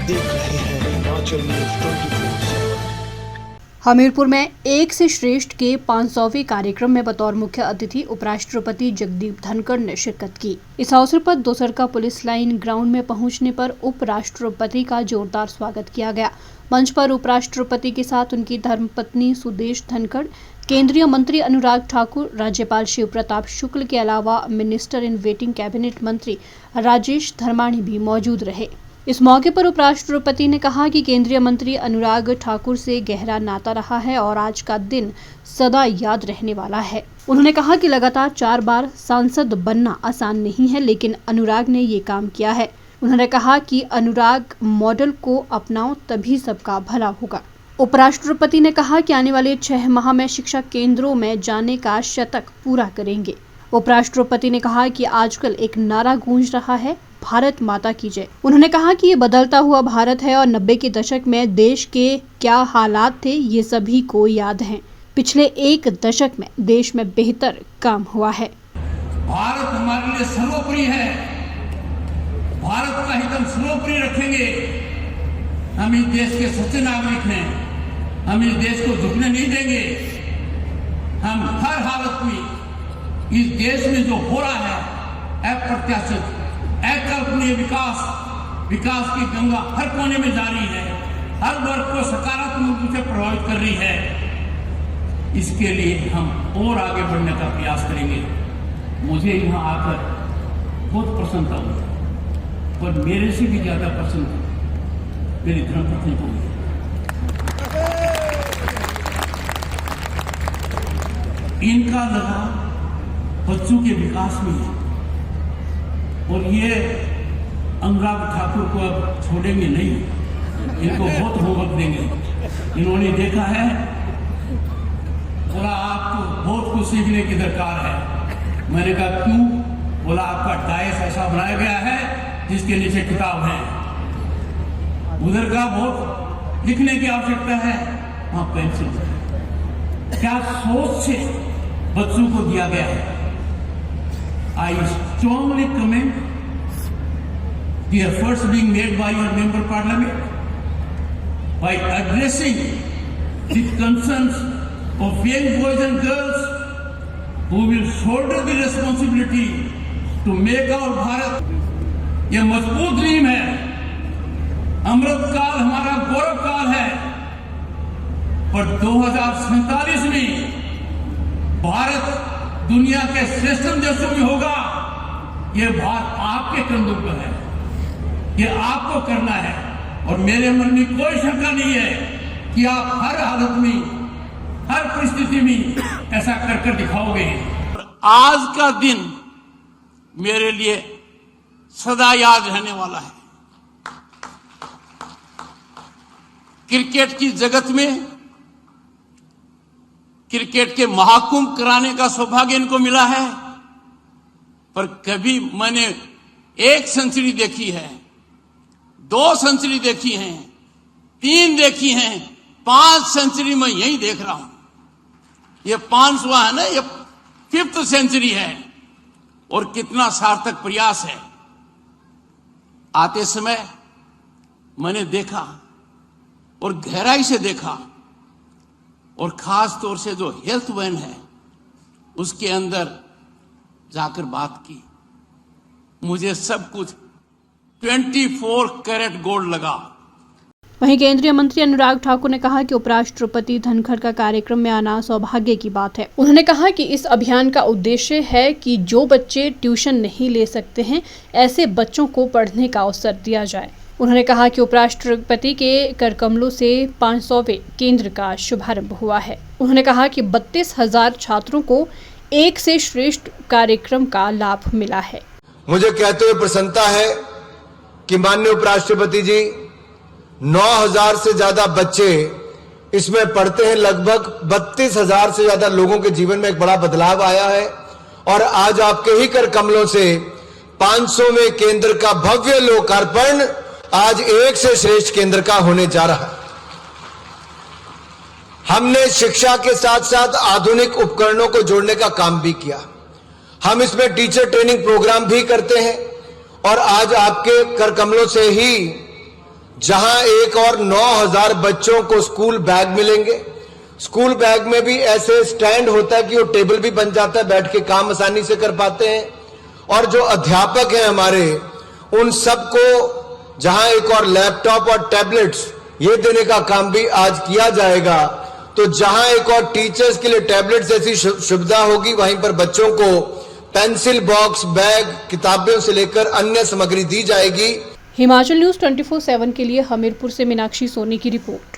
देख रहे हैं हिमाचल न्यूज 24/7। हमीरपुर में एक से श्रेष्ठ के 500वें कार्यक्रम में बतौर मुख्य अतिथि उपराष्ट्रपति जगदीप धनखड़ ने शिरकत की। इस अवसर पर दोसरका पुलिस लाइन ग्राउंड में पहुंचने पर उपराष्ट्रपति का जोरदार स्वागत किया गया। मंच पर उपराष्ट्रपति के साथ उनकी धर्मपत्नी सुदेश धनखड़, केंद्रीय मंत्री अनुराग ठाकुर, राज्यपाल शिव प्रताप शुक्ल के अलावा मिनिस्टर इन वेटिंग कैबिनेट मंत्री राजेश धर्माणी भी मौजूद रहे। इस मौके पर उपराष्ट्रपति ने कहा कि केंद्रीय मंत्री अनुराग ठाकुर से गहरा नाता रहा है और आज का दिन सदा याद रहने वाला है। उन्होंने कहा कि लगातार 4 बार सांसद बनना आसान नहीं है, लेकिन अनुराग ने ये काम किया है। उन्होंने कहा कि अनुराग मॉडल को अपनाओ तभी सबका भला होगा। उपराष्ट्रपति ने कहा कि आने वाले 6 माह में शिक्षा केंद्रों में जाने का शतक पूरा करेंगे। उपराष्ट्रपति ने कहा कि आजकल एक नारा गूंज रहा है, भारत माता की जय। उन्होंने कहा कि ये बदलता हुआ भारत है और 90 के दशक में देश के क्या हालात थे ये सभी को याद हैं। पिछले 1 दशक में देश में बेहतर काम हुआ है। भारत हमारे लिए सर्वोपरि है। भारत का हित हम सर्वोपरि रखेंगे। हम इस देश के सच्चे नागरिक हैं। हम इस देश को झुकने नहीं देंगे। हम हर हालत में इस देश में जो हो रहा है अप्रत्याशित, अकल्पनीय विकास की गंगा हर कोने में जारी है, हर वर्ग को सकारात्मक रूप से प्रभावित कर रही है। इसके लिए हम और आगे बढ़ने का प्रयास करेंगे। मुझे यहाँ आकर बहुत प्रसन्नता हुई, पर मेरे से भी ज्यादा प्रसन्नता मेरी धर्मपत्नी को हुई। इनका लगाव बच्चों के विकास में है और ये अनुराग ठाकुर को अब छोड़ेंगे नहीं, इनको बहुत होमवर्क देंगे। इन्होंने देखा है, बोला आपको बहुत कुछ सीखने की दरकार है। मैंने कहा क्यों? बोला आपका डायस ऐसा बनाया गया है जिसके नीचे किताब है। उधर का बहुत लिखने की आवश्यकता है, वहां पेंसिल। क्या सोच से बच्चों को दिया गया है। I strongly commend the efforts being made by your member parliament by addressing the concerns of young boys and girls who will shoulder the responsibility to make our Bharat ये मजबूत नींव है। अमृत काल हमारा गौरव काल है, पर 2047 में भारत दुनिया के श्रेष्ठ देशों में होगा। ये बात आपके कंधों पर है, ये आपको करना है और मेरे मन में कोई शंका नहीं है कि आप हर हालत में, हर परिस्थिति में ऐसा कर दिखाओगे। आज का दिन मेरे लिए सदा याद रहने वाला है। क्रिकेट की जगत में क्रिकेट के महाकुंभ कराने का सौभाग्य इनको मिला है, पर कभी मैंने 1 सेंचुरी देखी है, 2 सेंचुरी देखी हैं, 3 देखी हैं, 5 सेंचुरी मैं यही देख रहा हूं। ये 5वां है ना, ये 5th सेंचुरी है और कितना सार्थक प्रयास है। आते समय मैंने देखा और गहराई से देखा और खास तौर से जो हेल्थ वैन है उसके अंदर जाकर बात की। मुझे सब कुछ 24 कैरेट गोल्ड लगा। वहीं केंद्रीय मंत्री अनुराग ठाकुर ने कहा कि उपराष्ट्रपति धनखड़ का कार्यक्रम में आना सौभाग्य की बात है। उन्होंने कहा कि इस अभियान का उद्देश्य है कि जो बच्चे ट्यूशन नहीं ले सकते हैं, ऐसे बच्चों को पढ़ने का अवसर दिया जाए। उन्होंने कहा कि उपराष्ट्रपति के करकमलों से 500वें केंद्र का शुभारंभ हुआ है। उन्होंने कहा कि 32,000 छात्रों को एक से श्रेष्ठ कार्यक्रम का लाभ मिला है। मुझे कहते हुए प्रसन्नता है कि माननीय उपराष्ट्रपति जी 9,000 से ज्यादा बच्चे इसमें पढ़ते हैं। लगभग 32,000 से ज्यादा लोगों के जीवन में एक बड़ा बदलाव आया है और आज आपके ही कर कमलों से 500वें केंद्र का भव्य लोकार्पण आज एक से श्रेष्ठ केंद्र का होने जा रहा है। हमने शिक्षा के साथ साथ आधुनिक उपकरणों को जोड़ने का काम भी किया। हम इसमें टीचर ट्रेनिंग प्रोग्राम भी करते हैं और आज आपके कर कमलों से ही जहां एक और 9,000 बच्चों को स्कूल बैग मिलेंगे। स्कूल बैग में भी ऐसे स्टैंड होता है कि वो टेबल भी बन जाता है, बैठ के काम आसानी से कर पाते हैं। और जो अध्यापक हैं हमारे, उन सबको जहां एक और लैपटॉप और टैबलेट्स ये देने का काम भी आज किया जाएगा। तो जहां एक और टीचर्स के लिए टैबलेट्स जैसी सुविधा होगी, वहीं पर बच्चों को पेंसिल बॉक्स, बैग, किताबों से लेकर अन्य सामग्री दी जाएगी। हिमाचल न्यूज 24/7 के लिए हमीरपुर से मीनाक्षी सोनी की रिपोर्ट।